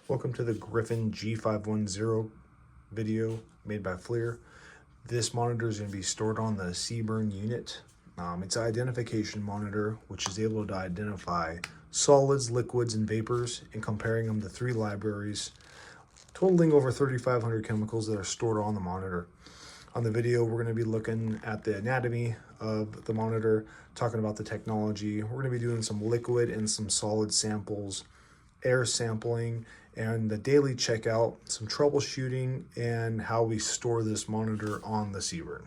Welcome to the Griffin G510 video made by FLIR. This monitor is going to be stored on the CBurn unit. It's an identification monitor, which is able to identify solids, liquids, and vapors, and comparing them to 3 libraries, totaling over 3,500 chemicals that are stored on the monitor. On the video, we're going to be looking at the anatomy of the monitor, talking about the technology. We're going to be doing some liquid and some solid samples, air sampling, and the daily checkout, some troubleshooting, and how we store this monitor on the CBurn.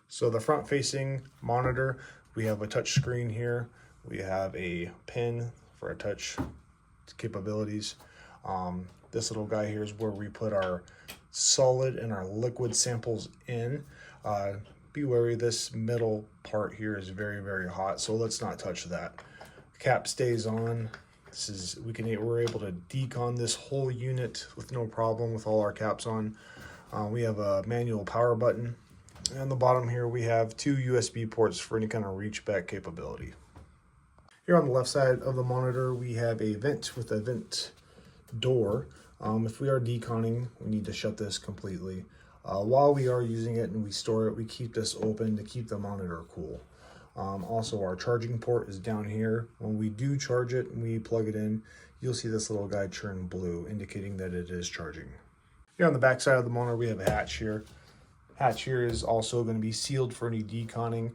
So the front-facing monitor, we have a touch screen here. We have a pin for our touch capabilities. This little guy here is where we put our solid and our liquid samples in. Be wary, this middle part here is very, very hot, so let's not touch that. Cap stays on. We're able to decon this whole unit with no problem with all our caps on. We have a manual power button. And on the bottom here, we have 2 USB ports for any kind of reach back capability. Here on the left side of the monitor, we have a vent with a vent door. If we are deconning, we need to shut this completely. While we are using it and we store it, we keep this open to keep the monitor cool. Also, our charging port is down here. When we do charge it and we plug it in, you'll see this little guy turn blue, indicating that it is charging. Here on the back side of the monitor, we have a hatch here. Hatch here is also going to be sealed for any deconning.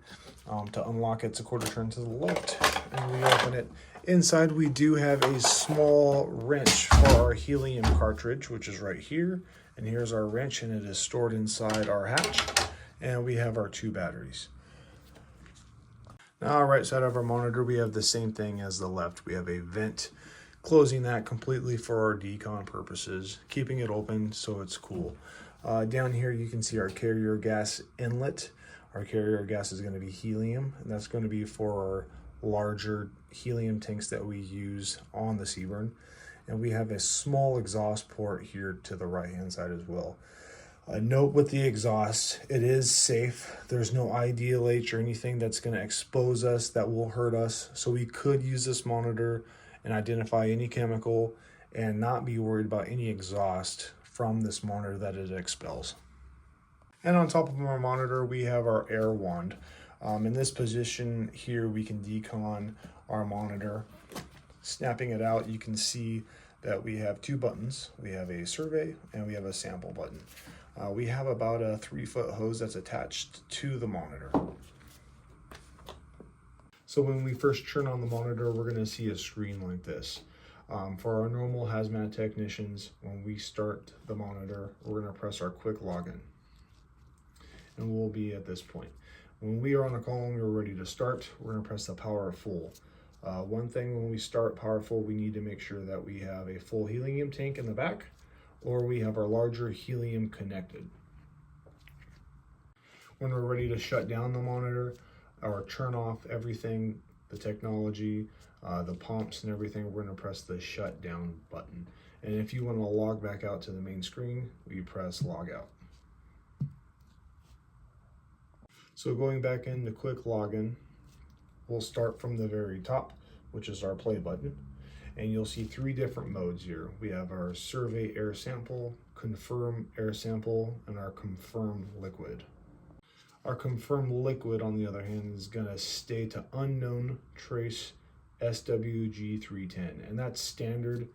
To unlock it, it's a quarter turn to the left, and we open it. Inside, we do have a small wrench for our helium cartridge, which is right here. And here's our wrench, and it is stored inside our hatch. And we have our 2 batteries. Now, right side of our monitor, we have the same thing as the left. We have a vent, closing that completely for our decon purposes, keeping it open so it's cool. Down here, you can see our carrier gas inlet. Our carrier gas is going to be helium, and that's going to be for our larger helium tanks that we use on the CBurn. And we have a small exhaust port here to the right-hand side as well. Note with the exhaust, it is safe. There's no IDLH or anything that's going to expose us that will hurt us. So we could use this monitor and identify any chemical and not be worried about any exhaust from this monitor that it expels. And on top of our monitor, we have our air wand. In this position here, we can decon our monitor. Snapping it out, you can see that we have 2 buttons. We have a survey and we have a sample button. We have about a 3-foot hose that's attached to the monitor. So when we first turn on the monitor, we're going to see a screen like this. For our normal hazmat technicians, when we start the monitor, we're going to press our quick login. And we'll be at this point. When we are on the call and we're ready to start, we're going to press the power full. One thing when we start power full, we need to make sure that we have a full helium tank in the back, or we have our larger helium connected. When we're ready to shut down the monitor or turn off everything, the technology, the pumps and everything, we're going to press the shut down button. And if you want to log back out to the main screen, we press log out. So going back into quick login, we'll start from the very top, which is our play button. And you'll see 3 different modes here. We have our survey air sample, confirm air sample, and our confirm liquid. Our confirm liquid, on the other hand, is going to stay to unknown trace SWG310. And that's standard,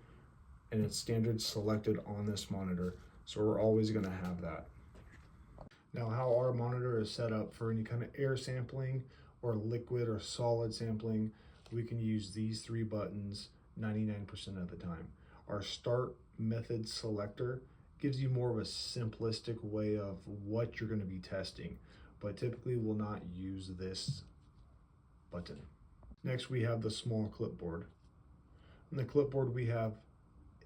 and it's standard selected on this monitor. So we're always going to have that. Now, how our monitor is set up for any kind of air sampling or liquid or solid sampling, we can use these 3 buttons 99% of the time. Our start method selector gives you more of a simplistic way of what you're going to be testing, but typically will not use this button. Next, we have the small clipboard. On the clipboard, we have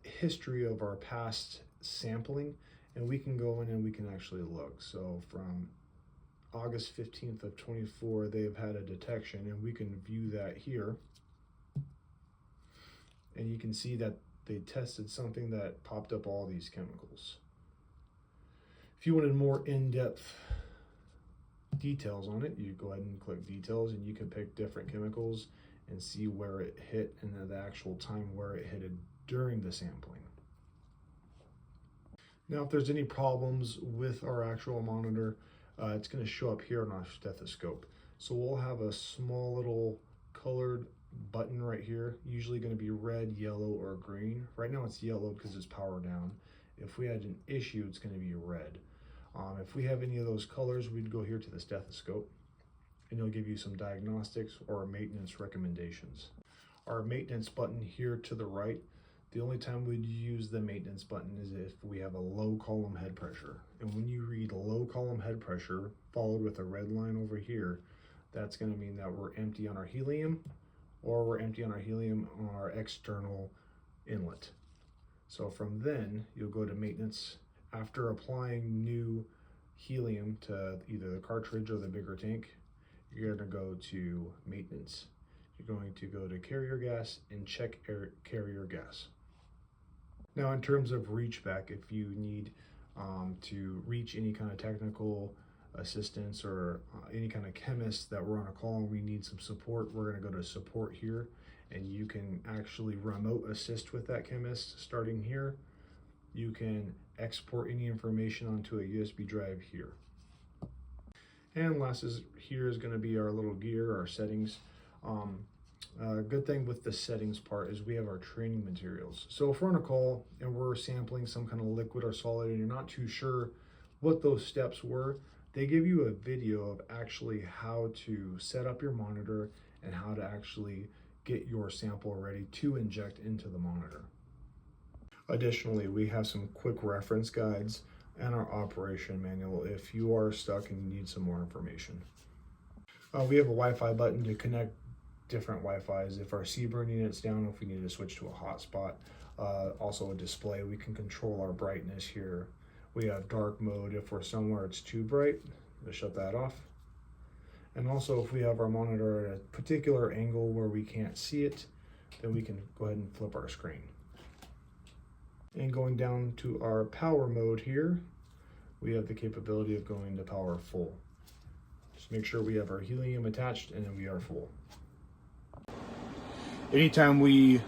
history of our past sampling, and we can go in and we can actually look. So from August 15th of 24, they've had a detection, and we can view that here. And you can see that they tested something that popped up all these chemicals. If you wanted more in-depth details on it, you go ahead and click details, and you can pick different chemicals and see where it hit and the actual time where it hit it during the sampling. Now, if there's any problems with our actual monitor, it's going to show up here on our stethoscope. So we'll have a small little colored button right here, usually going to be red, yellow, or green. Right now it's yellow because it's power down. If we had an issue, it's going to be red. If we have any of those colors, we'd go here to the stethoscope and it'll give you some diagnostics or maintenance recommendations. Our maintenance button here to the right, the only time we'd use the maintenance button is if we have a low column head pressure. And when you read low column head pressure followed with a red line over here, that's going to mean that we're empty on our helium, or we're empty on our helium on our external inlet. So from then, you'll go to maintenance. After applying new helium to either the cartridge or the bigger tank, you're going to go to maintenance. You're going to go to carrier gas and check carrier gas. Now, in terms of reach back, if you need to reach any kind of technical assistance or any kind of chemist that we're on a call and we need some support, we're going to go to support here, and you can actually remote assist with that chemist starting here. You can export any information onto a USB drive here. And last is here is going to be our little gear, our settings. Good thing with the settings part is we have our training materials. So if we're on a call and we're sampling some kind of liquid or solid and you're not too sure what those steps were, they give you a video of actually how to set up your monitor and how to actually get your sample ready to inject into the monitor. Additionally, we have some quick reference guides and our operation manual if you are stuck and you need some more information. We have a Wi-Fi button to connect different Wi-Fis. If our CBurn unit's down, if we need to switch to a hotspot, also a display, we can control our brightness here. We have dark mode if we're somewhere it's too bright, to shut that off. And also if we have our monitor at a particular angle where we can't see it, then we can go ahead and flip our screen. And going down to our power mode here, we have the capability of going to power full. Just make sure we have our helium attached and then we are full. Anytime we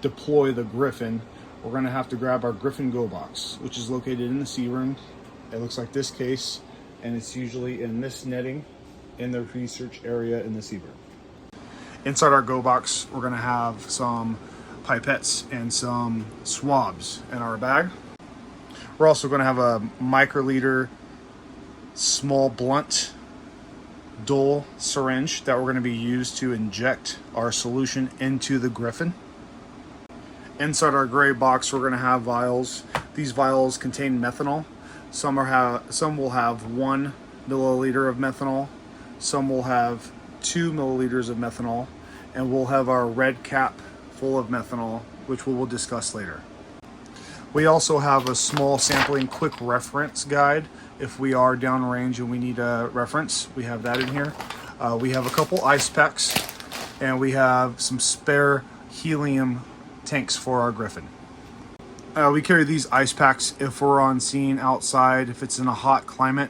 deploy the Griffin, we're going to have to grab our Griffin Go box, which is located in the CBurn. It looks like this case, and it's usually in this netting in the research area in the CBurn. Inside our Go box, we're going to have some pipettes and some swabs in our bag. We're also going to have a microliter small blunt dull syringe that we're going to be used to inject our solution into the Griffin. Inside our gray box, we're going to have vials. These vials contain methanol. Some will have 1 milliliter of methanol. Some will have 2 milliliters of methanol, and we'll have our red cap full of methanol, which we will discuss later. We also have a small sampling quick reference guide. If we are downrange and we need a reference, we have that in here. We have a couple ice packs, and we have some spare helium tanks for our Griffin. We carry these ice packs if we're on scene outside, if it's in a hot climate.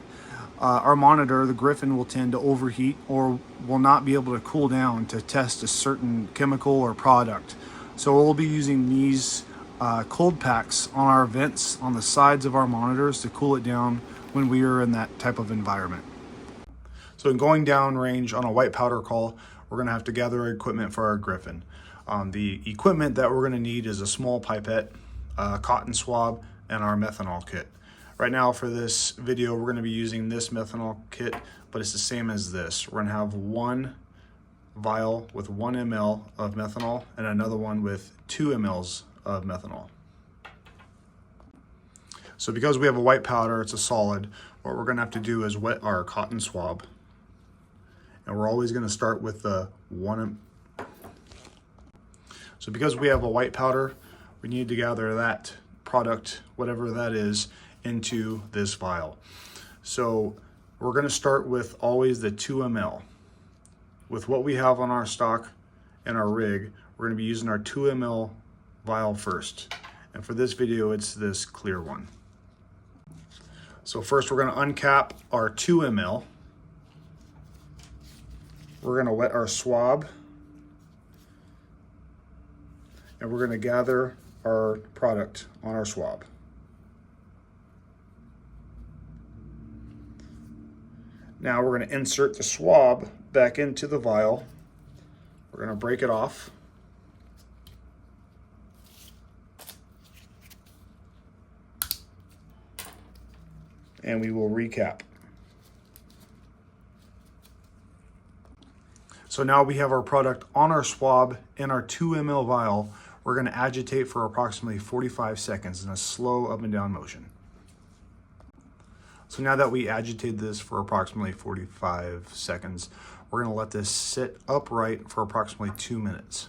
Our monitor, the Griffin, will tend to overheat or will not be able to cool down to test a certain chemical or product. So we'll be using these cold packs on our vents on the sides of our monitors to cool it down when we are in that type of environment. So in going down range on a white powder call, we're going to have to gather our equipment for our Griffin. The equipment that we're going to need is a small pipette, a cotton swab, and our methanol kit. Right now for this video, we're going to be using this methanol kit, but it's the same as this. We're going to have one vial with 1 ml of methanol and another one with 2 mLs of methanol. So because we have a white powder, it's a solid, what we're going to have to do is wet our cotton swab. And we're always going to start with the 1 ml. So because we have a white powder, we need to gather that product, whatever that is, into this vial. So we're going to start with always the 2 ml. With what we have on our stock and our rig, we're going to be using our 2 ml vial first. And for this video, it's this clear one. So first we're going to uncap our 2 ml. We're going to wet our swab. And we're going to gather our product on our swab. Now we're going to insert the swab back into the vial. We're going to break it off. And we will recap. So now we have our product on our swab in our 2 ml vial. We're going to agitate for approximately 45 seconds in a slow up and down motion. So now that we agitate this for approximately 45 seconds, we're going to let this sit upright for approximately 2 minutes.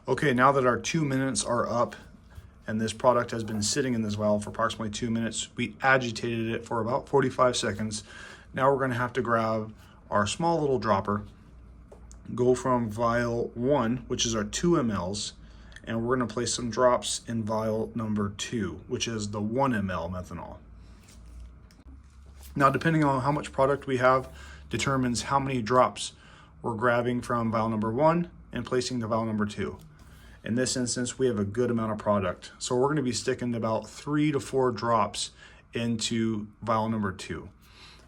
Okay, now that our 2 minutes are up and this product has been sitting in this vial for approximately 2 minutes, we agitated it for about 45 seconds. Now we're going to have to grab our small little dropper, go from vial 1, which is our 2 mLs, and we're going to place some drops in vial number 2, which is the 1 ml methanol. Now, depending on how much product we have, determines how many drops we're grabbing from vial number 1 and placing to vial number 2. In this instance, we have a good amount of product, so we're going to be sticking about 3 to 4 drops into vial number 2.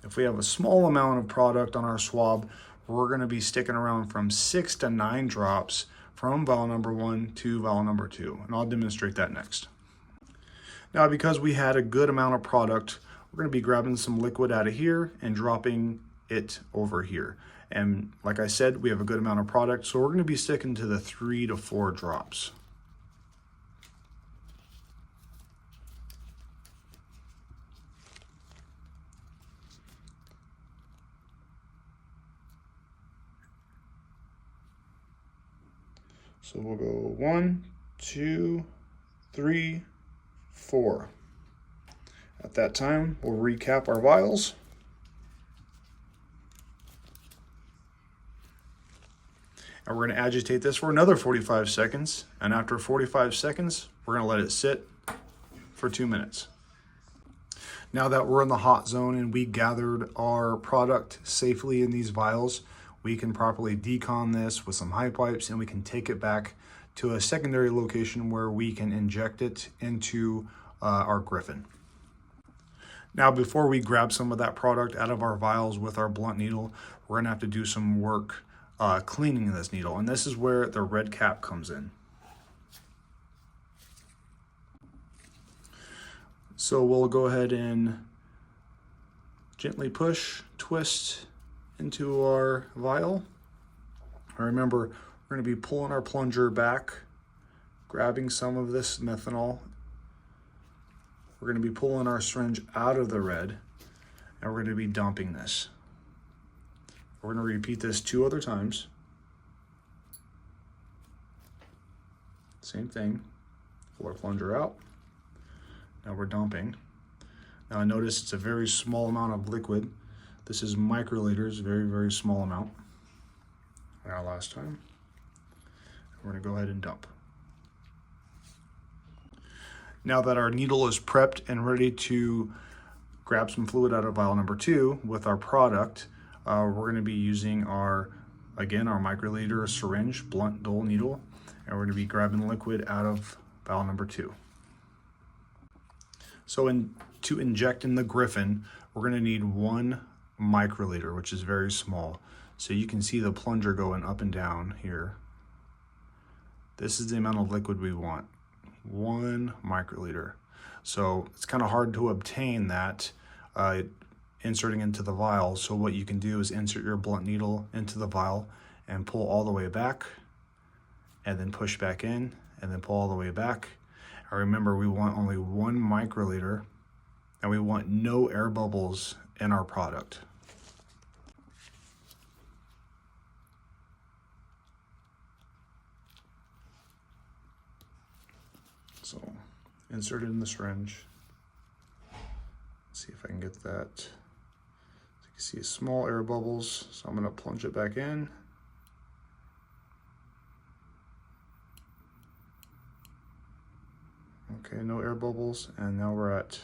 If we have a small amount of product on our swab, we're going to be sticking around from 6 to 9 drops from vial number 1 to vial number 2, and I'll demonstrate that next. Now, because we had a good amount of product, we're going to be grabbing some liquid out of here and dropping it over here. And like I said, we have a good amount of product, so we're going to be sticking to the 3 to 4 drops. So we'll go 1, 2, 3, 4. At that time, we'll recap our vials. And we're going to agitate this for another 45 seconds. And after 45 seconds, we're going to let it sit for 2 minutes. Now that we're in the hot zone and we gathered our product safely in these vials, we can properly decon this with some high pipes and we can take it back to a secondary location where we can inject it into our Griffin. Now, before we grab some of that product out of our vials with our blunt needle, we're going to have to do some work cleaning this needle, and this is where the red cap comes in. So we'll go ahead and gently push, twist into our vial. And remember, we're going to be pulling our plunger back, grabbing some of this methanol. We're going to be pulling our syringe out of the red, and we're going to be dumping this. We're going to repeat this 2 other times. Same thing. Pull our plunger out. Now we're dumping. Now notice it's a very small amount of liquid. This is microliters, very, very small amount. Our last time. We're going to go ahead and dump. Now that our needle is prepped and ready to grab some fluid out of vial number 2 with our product, we're going to be using our microliter syringe, blunt dull needle, and we're going to be grabbing liquid out of vial number 2. So to inject in the Griffin, we're going to need 1 microliter, which is very small. So you can see the plunger going up and down here. This is the amount of liquid we want. 1 microliter. So it's kind of hard to obtain that inserting into the vial. So what you can do is insert your blunt needle into the vial and pull all the way back, and then push back in, and then pull all the way back. And remember, we want only 1 microliter, and we want no air bubbles in our product. So insert it in the syringe. Let's see if I can get that. So you can see small air bubbles. So I'm going to plunge it back in. Okay, no air bubbles. And now we're at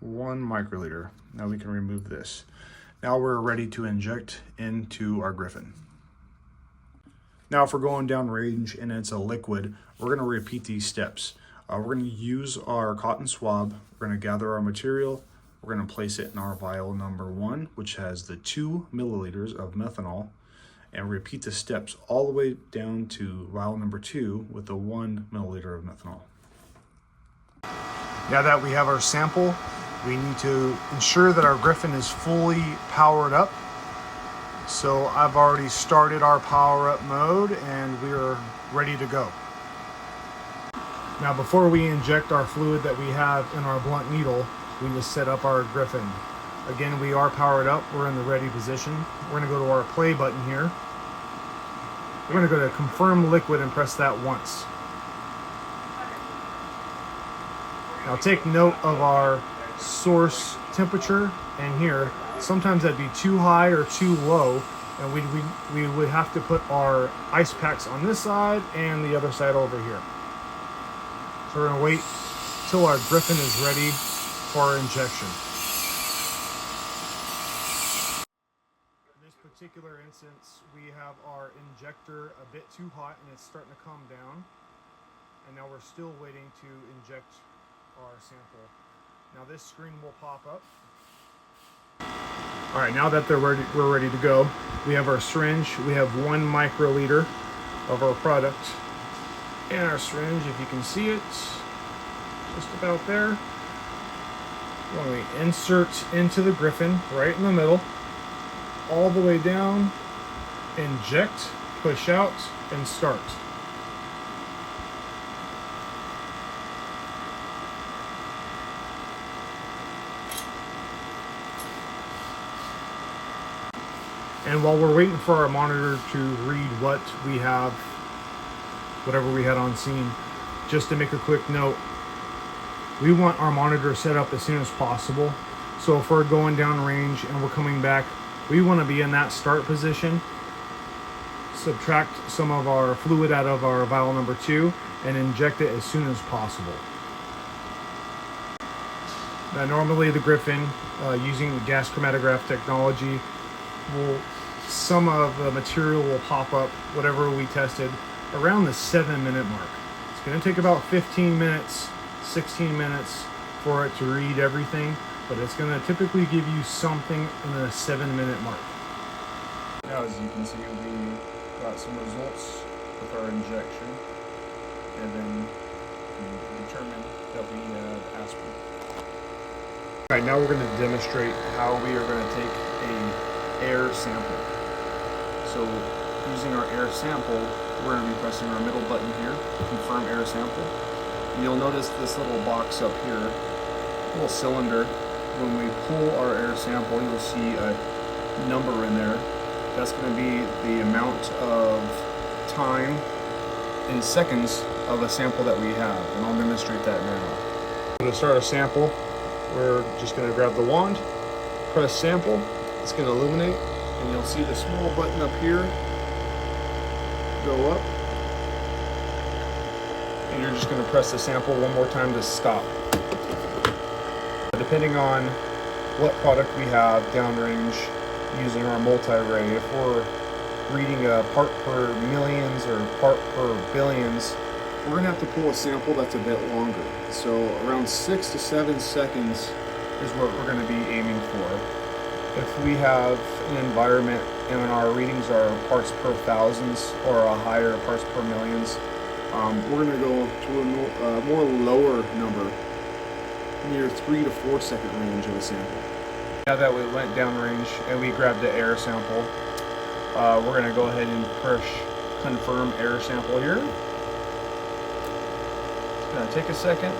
1 microliter. Now we can remove this. Now we're ready to inject into our Griffin. Now if we're going down range and it's a liquid, we're going to repeat these steps. We're going to use our cotton swab. We're going to gather our material, We're going to place it in our vial number 1, which has the 2 milliliters of methanol, and repeat the steps all the way down to vial number 2 with the 1 milliliter of methanol. Now that we have our sample, we need to ensure that our Griffin is fully powered up. So I've already started our power up mode and we are ready to go. Now before we inject our fluid that we have in our blunt needle, we need to set up our Griffin. Again, we are powered up, we're in the ready position. We're gonna go to our play button here. We're gonna go to confirm liquid and press that once. Now take note of our source temperature, and here, sometimes that'd be too high or too low, and we would have to put our ice packs on this side and the other side over here. So we're gonna wait till our Griffin is ready for our injection. In this particular instance, we have our injector a bit too hot and it's starting to come down. And now we're still waiting to inject our sample. Now this screen will pop up. All right, now that we're ready to go, we have our syringe. We have 1 microliter of our product in our syringe, if you can see it, just about there. When we insert into the Griffin, right in the middle, all the way down, inject, push out, and start. And while we're waiting for our monitor to read what we have, whatever we had on scene, just to make a quick note, we want our monitor set up as soon as possible. So if we're going down range and we're coming back, we want to be in that start position, subtract some of our fluid out of our vial number 2, and inject it as soon as possible. Now normally the Griffin, using the gas chromatograph technology, some of the material will pop up, whatever we tested, around the 7-minute mark. It's going to take about 15 minutes, 16 minutes for it to read everything, but it's going to typically give you something in the 7-minute mark. Now as you can see, we got some results with our injection, and then we determined that we had aspirin. All right, now we're going to demonstrate how we are going to take an air sample. So using our air sample, we're going to be pressing our middle button here, confirm air sample. And you'll notice this little box up here, little cylinder. When we pull our air sample, you'll see a number in there. That's going to be the amount of time in seconds of a sample that we have, and I'll demonstrate that now. To start a sample, we're just going to grab the wand, press sample, it's going to illuminate, and you'll see the small button up here go up, and you're just going to press the sample one more time to stop. Depending on what product we have downrange using our multi-ray, if we're reading a part per millions or part per billions, we're going to have to pull a sample that's a bit longer. So around 6 to 7 seconds is what we're going to be aiming for. If we have an environment and our readings are parts per thousands or a higher parts per millions, we're going to go to a more lower number, near 3 to 4 second range of a sample. Now that we went downrange and we grabbed the air sample, we're going to go ahead and push confirm air sample here. It's going to take a second,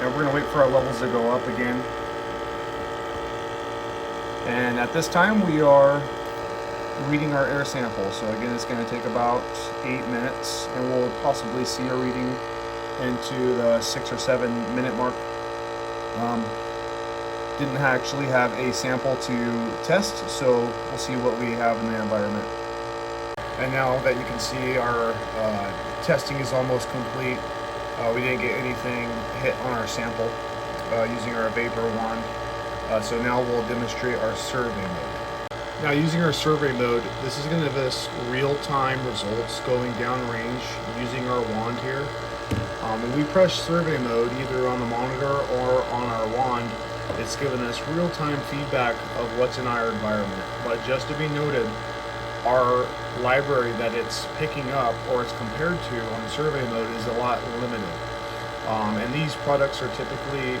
and we're going to wait for our levels to go up again. And at this time we are reading our air sample. So again, it's going to take about 8 minutes, and we'll possibly see a reading into the 6 or 7 minute mark. Didn't actually have a sample to test, so we'll see what we have in the environment. And now that you can see, our testing is almost complete. We didn't get anything hit on our sample using our vapor wand. So now we'll demonstrate our survey mode. Now using our survey mode, this is going to give us real-time results going downrange using our wand here. When we press survey mode, either on the monitor or on our wand, It's given us real-time feedback of what's in our environment. But just to be noted, our library that it's picking up or it's compared to on survey mode is a lot limited. And these products are typically,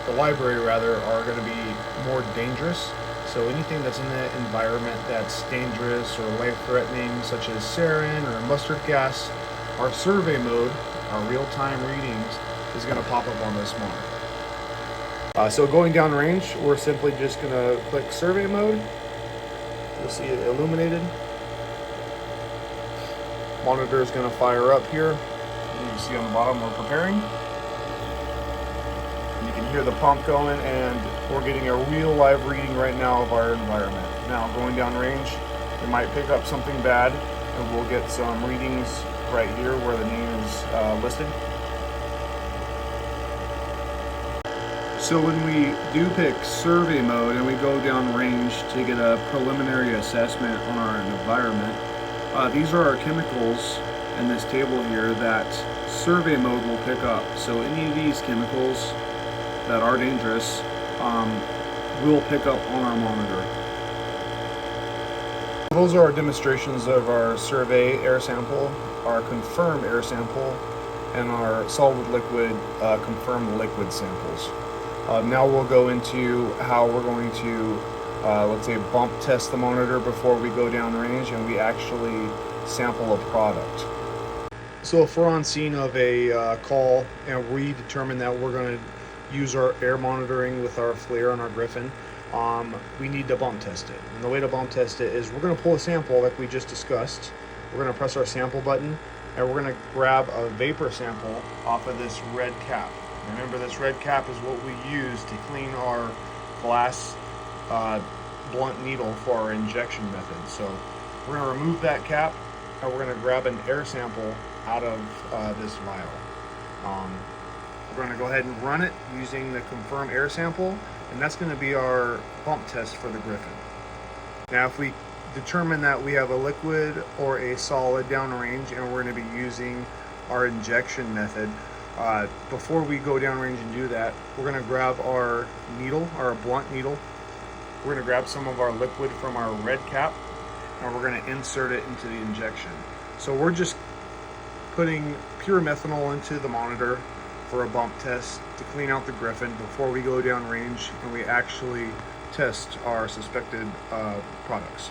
the library rather, are going to be more dangerous. So anything that's in the environment that's dangerous or life-threatening, such as sarin or mustard gas, our survey mode, our real-time readings, is going to pop up on this monitor. So going down range, we're simply just going to click survey mode. You'll see it illuminated. Monitor is going to fire up here. You can see on the bottom we're preparing. You can hear the pump going, and we're getting a real live reading right now of our environment. Now going down range, it might pick up something bad, and we'll get some readings right here where the name is listed. So when we do pick survey mode and we go down range to get a preliminary assessment on our environment, these are our chemicals in this table here that survey mode will pick up. So any of these chemicals that are dangerous will pick up on our monitor. Those are our demonstrations of our survey air sample, our confirm air sample, and our solid liquid confirmed liquid samples. Now we'll go into how we're going to, let's say, bump test the monitor before we go down range and we actually sample a product. So if we're on scene of a call and we determine that we're going to use our air monitoring with our FLIR and our Griffin, we need to bump test it. And the way to bump test it is we're going to pull a sample like we just discussed. We're going to press our sample button and we're going to grab a vapor sample off of this red cap. Remember, this red cap is what we use to clean our glass blunt needle for our injection method. So we're going to remove that cap and we're going to grab an air sample out of this vial. We're going to go ahead and run it using the confirm air sample, and that's going to be our bump test for the Griffin. Now if we determine that we have a liquid or a solid downrange and we're going to be using our injection method, before we go downrange and do that, we're going to grab our needle, our blunt needle. We're going to grab some of our liquid from our red cap and we're going to insert it into the injection. So we're just putting pure methanol into the monitor for a bump test to clean out the Griffin before we go downrange and we actually test our suspected products.